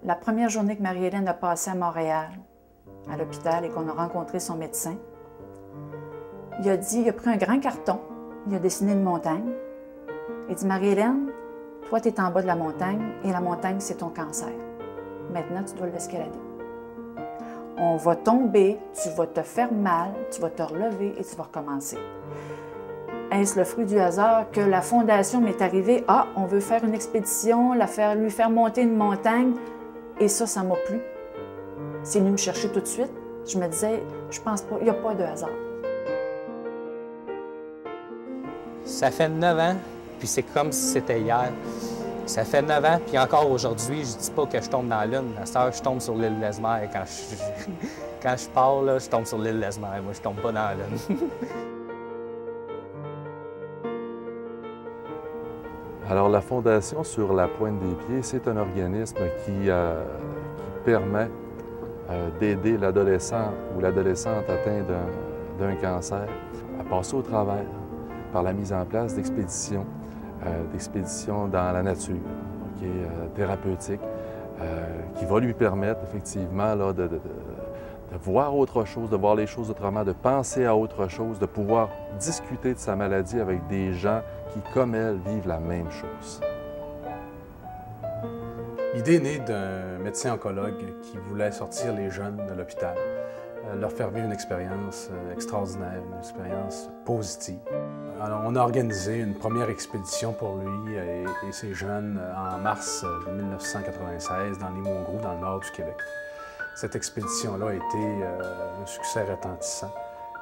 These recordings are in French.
La première journée que Marie-Hélène a passé à Montréal, à l'hôpital, et qu'on a rencontré son médecin, il a pris un grand carton, il a dessiné une montagne. Il dit, Marie-Hélène, toi, tu es en bas de la montagne, et la montagne, c'est ton cancer. Maintenant, tu dois l'escalader. On va tomber, tu vas te faire mal, tu vas te relever et tu vas recommencer. Est-ce le fruit du hasard que la fondation m'est arrivée? Ah, on veut faire une expédition, lui faire monter une montagne, et ça m'a plu. C'est venu me chercher tout de suite. Je me disais, je pense pas, il n'y a pas de hasard. Ça fait 9 ans, puis c'est comme si c'était hier. Ça fait 9 ans, puis encore aujourd'hui, je dis pas que je tombe dans la Lune. À cette heure, je tombe sur l'île Lesmer. Quand je pars, là, je tombe sur l'île Lesmer. Moi, je tombe pas dans la Lune. Alors, la Fondation Sur la Pointe des Pieds, c'est un organisme qui permet d'aider l'adolescent ou l'adolescente atteint d'un cancer à passer au travers par la mise en place d'expéditions dans la nature, thérapeutiques, qui va lui permettre effectivement là, de voir autre chose, de voir les choses autrement, de penser à autre chose, de pouvoir discuter de sa maladie avec des gens qui, comme elle, vivent la même chose. L'idée est née d'un médecin oncologue qui voulait sortir les jeunes de l'hôpital, leur faire vivre une expérience extraordinaire, une expérience positive. Alors, on a organisé une première expédition pour lui et ses jeunes en mars 1996 dans les Monts-Gros, dans le nord du Québec. Cette expédition-là a été un succès retentissant,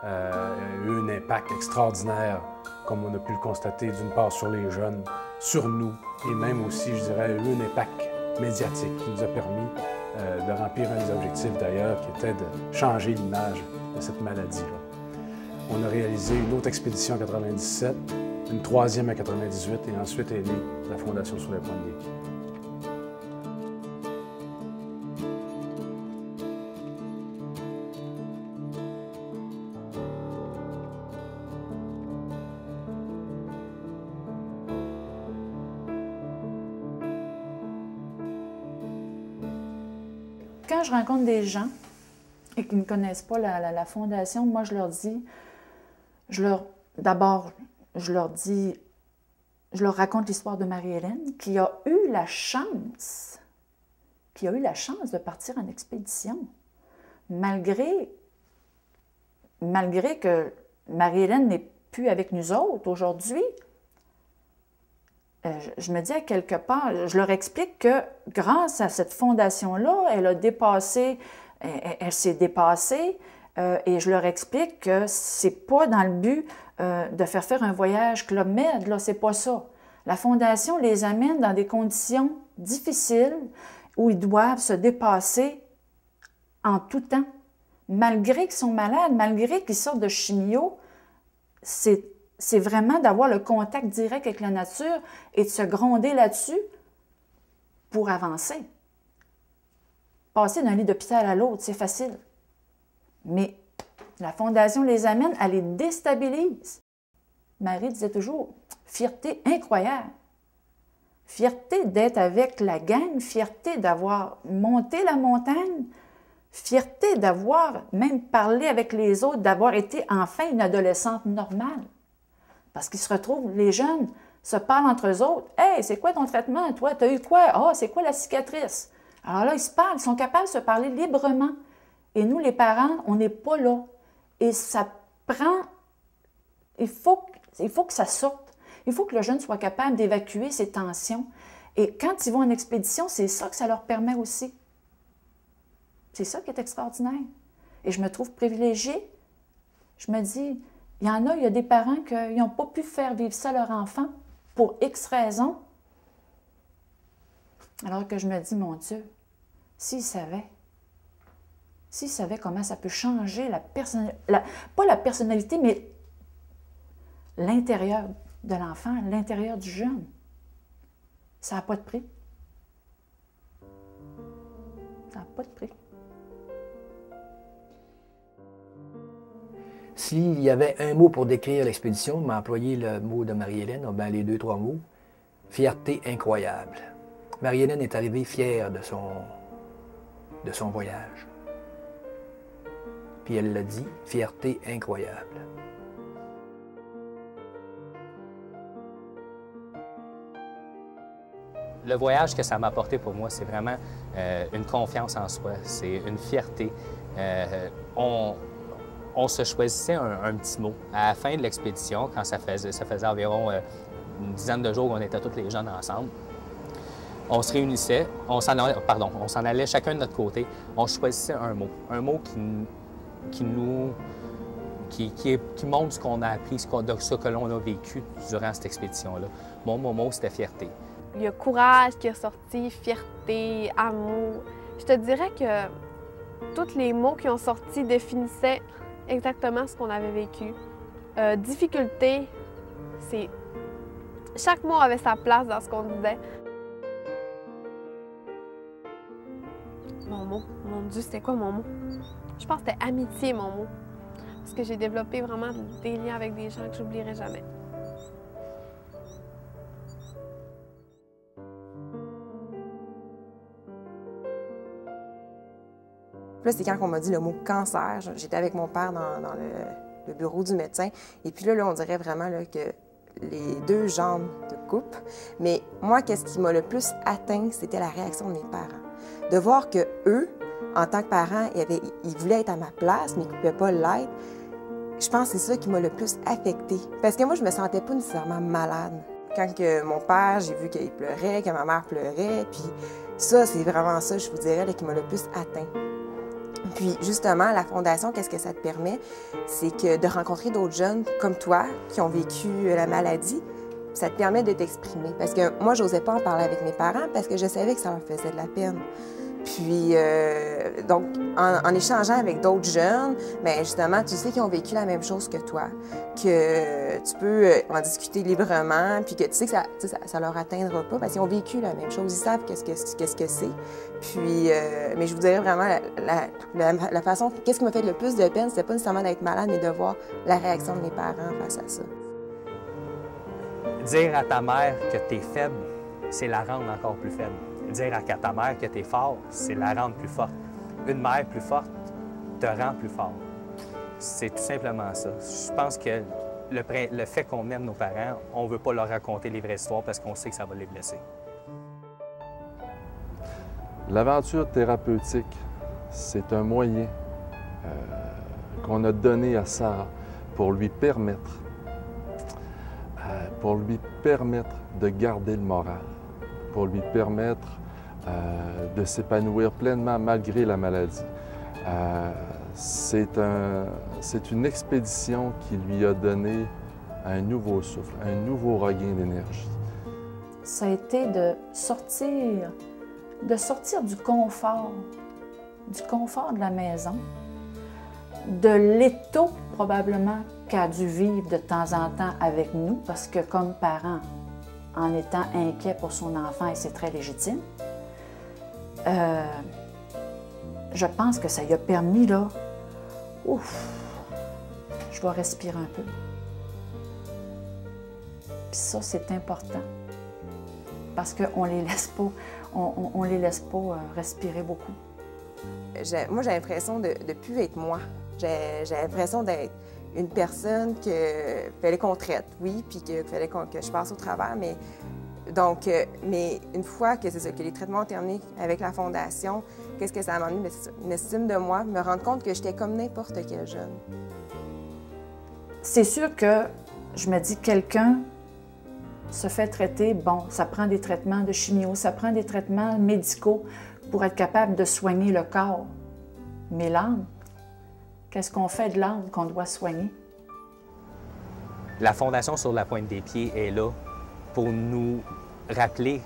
a eu un impact extraordinaire, comme on a pu le constater, d'une part sur les jeunes, sur nous, et même aussi, je dirais, a eu un impact médiatique qui nous a permis de remplir un des objectifs d'ailleurs, qui était de changer l'image de cette maladie-là. On a réalisé une autre expédition en 1997, une troisième en 1998, et ensuite est née la Fondation Sur la Pointe des Pieds. Quand je rencontre des gens et qui ne connaissent pas la Fondation, moi, je leur dis, d'abord, je leur raconte l'histoire de Marie-Hélène, qui a eu la chance de partir en expédition, malgré que Marie-Hélène n'est plus avec nous autres aujourd'hui. Je me dis à quelque part, je leur explique que grâce à cette fondation-là, elle s'est dépassée, et je leur explique que c'est pas dans le but de faire un voyage Club Med, là, c'est pas ça. La Fondation les amène dans des conditions difficiles où ils doivent se dépasser en tout temps. Malgré qu'ils sont malades, malgré qu'ils sortent de chimio, c'est vraiment d'avoir le contact direct avec la nature et de se gronder là-dessus pour avancer. Passer d'un lit d'hôpital à l'autre, c'est facile. Mais la Fondation les amène, elle les déstabilise. Marie disait toujours, fierté incroyable. Fierté d'être avec la gang, fierté d'avoir monté la montagne, fierté d'avoir même parlé avec les autres, d'avoir été enfin une adolescente normale. Parce qu'ils se retrouvent, les jeunes se parlent entre eux autres. « Hey, c'est quoi ton traitement? Toi, t'as eu quoi? Ah, c'est quoi la cicatrice? » Alors là, ils se parlent, ils sont capables de se parler librement. Et nous, les parents, on n'est pas là. Et ça prend... Il faut que ça sorte. Il faut que le jeune soit capable d'évacuer ses tensions. Et quand ils vont en expédition, c'est ça que ça leur permet aussi. C'est ça qui est extraordinaire. Et je me trouve privilégiée. Je me dis... Il y a des parents qui n'ont pas pu faire vivre ça à leur enfant pour X raisons. Alors que je me dis, mon Dieu, s'ils savaient comment ça peut changer pas la personnalité, mais l'intérieur de l'enfant, l'intérieur du jeune, ça n'a pas de prix. Ça n'a pas de prix. S'il y avait un mot pour décrire l'expédition, m'a employé le mot de Marie-Hélène, ben les 2-3 mots. Fierté incroyable. Marie-Hélène est arrivée fière de de son voyage. Puis elle l'a dit, fierté incroyable. Le voyage que ça m'a apporté pour moi, c'est vraiment une confiance en soi, c'est une fierté. On se choisissait un petit mot. À la fin de l'expédition, quand ça faisait environ une dizaine de jours qu'on était tous les jeunes ensemble, on se réunissait, on s'en allait chacun de notre côté, on choisissait un mot qui montre ce qu'on a appris, ce que l'on a vécu durant cette expédition-là. Mon mot, c'était fierté. Il y a courage qui est sorti, fierté, amour. Je te dirais que tous les mots qui ont sorti définissaient exactement ce qu'on avait vécu. Difficulté, c'est... Chaque mot avait sa place dans ce qu'on disait. Mon mot, mon Dieu, c'était quoi mon mot? Je pense que c'était amitié, mon mot. Parce que j'ai développé vraiment des liens avec des gens que j'oublierai jamais. Là, c'est quand on m'a dit le mot cancer. J'étais avec mon père dans le bureau du médecin. Et puis là, on dirait vraiment là, que les deux jambes te coupent. Mais moi, qu'est-ce qui m'a le plus atteint, c'était la réaction de mes parents. De voir que eux, en tant que parents, ils voulaient être à ma place, mais ils ne pouvaient pas l'être. Je pense que c'est ça qui m'a le plus affectée. Parce que moi, je me sentais pas nécessairement malade. Quand que mon père, j'ai vu qu'il pleurait, que ma mère pleurait, puis ça, c'est vraiment ça, je vous dirais, là, qui m'a le plus atteint. Puis justement, la Fondation, qu'est-ce que ça te permet? C'est que de rencontrer d'autres jeunes comme toi qui ont vécu la maladie, ça te permet de t'exprimer. Parce que moi, j'osais pas en parler avec mes parents parce que je savais que ça leur faisait de la peine. Puis, donc, en échangeant avec d'autres jeunes, bien justement, tu sais qu'ils ont vécu la même chose que toi, que tu peux en discuter librement, puis que tu sais que ça leur atteindra pas parce qu'ils ont vécu la même chose, ils savent qu'est-ce que c'est. Puis, mais je vous dirais vraiment, la façon, qu'est-ce qui m'a fait le plus de peine, c'était pas nécessairement d'être malade, mais de voir la réaction de mes parents face à ça. Dire à ta mère que tu es faible, c'est la rendre encore plus faible. Dire à ta mère que tu es fort, c'est la rendre plus forte. Une mère plus forte te rend plus fort. C'est tout simplement ça. Je pense que le fait qu'on aime nos parents, on ne veut pas leur raconter les vraies histoires parce qu'on sait que ça va les blesser. L'aventure thérapeutique, c'est un moyen qu'on a donné à Sarah pour lui permettre de garder le moral, pour lui permettre de s'épanouir pleinement malgré la maladie. C'est une expédition qui lui a donné un nouveau souffle, un nouveau regain d'énergie. Ça a été de sortir du confort de la maison, de l'étau probablement qu'a dû vivre de temps en temps avec nous, parce que comme parent, en étant inquiet pour son enfant, et c'est très légitime, je pense que ça lui a permis, là, ouf, je vais respirer un peu. Puis ça, c'est important, parce qu'on les laisse pas, on les laisse pas respirer beaucoup. Moi, j'ai l'impression de ne plus être moi. J'ai l'impression d'être une personne que fallait qu'on traite, oui, puis qu'il fallait que je passe au travers, mais donc, mais une fois que c'est ça, que les traitements ont terminé avec la Fondation, qu'est-ce que ça m'a amené? Une estime de moi, me rendre compte que j'étais comme n'importe quel jeune. C'est sûr que je me dis, quelqu'un se fait traiter, bon, ça prend des traitements de chimio, ça prend des traitements médicaux pour être capable de soigner le corps. Mais l'âme, qu'est-ce qu'on fait de l'âme qu'on doit soigner? La Fondation Sur la Pointe des Pieds est là pour nous rappeler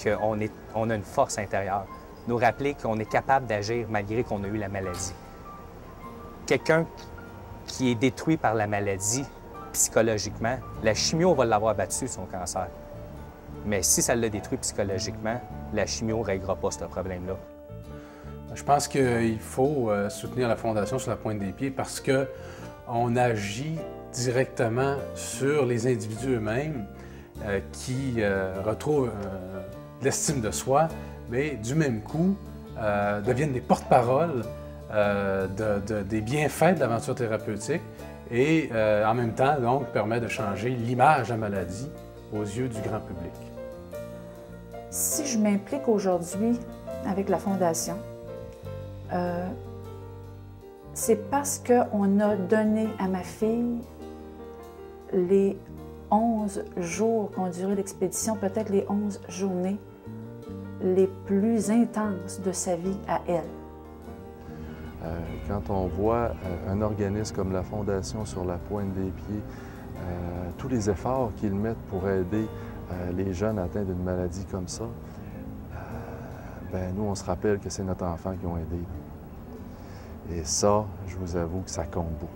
qu'on a une force intérieure, nous rappeler qu'on est capable d'agir malgré qu'on a eu la maladie. Quelqu'un qui est détruit par la maladie psychologiquement, la chimio va l'avoir battu, son cancer. Mais si ça l'a détruit psychologiquement, la chimio ne réglera pas ce problème-là. Je pense qu'il faut soutenir la Fondation Sur la Pointe des Pieds parce qu'on agit directement sur les individus eux-mêmes qui retrouvent l'estime de soi, mais du même coup, deviennent des porte-paroles des bienfaits de l'aventure thérapeutique et en même temps, donc, permet de changer l'image de la maladie aux yeux du grand public. Si je m'implique aujourd'hui avec la Fondation, c'est parce qu'on a donné à ma fille les 11 jours qu'ont duré l'expédition, peut-être les 11 journées les plus intenses de sa vie à elle. Quand on voit un organisme comme la Fondation sur la pointe des pieds, tous les efforts qu'ils mettent pour aider les jeunes atteints d'une maladie comme ça, ben nous, on se rappelle que c'est notre enfant qui ont aidé. Et ça, je vous avoue que ça compte beaucoup.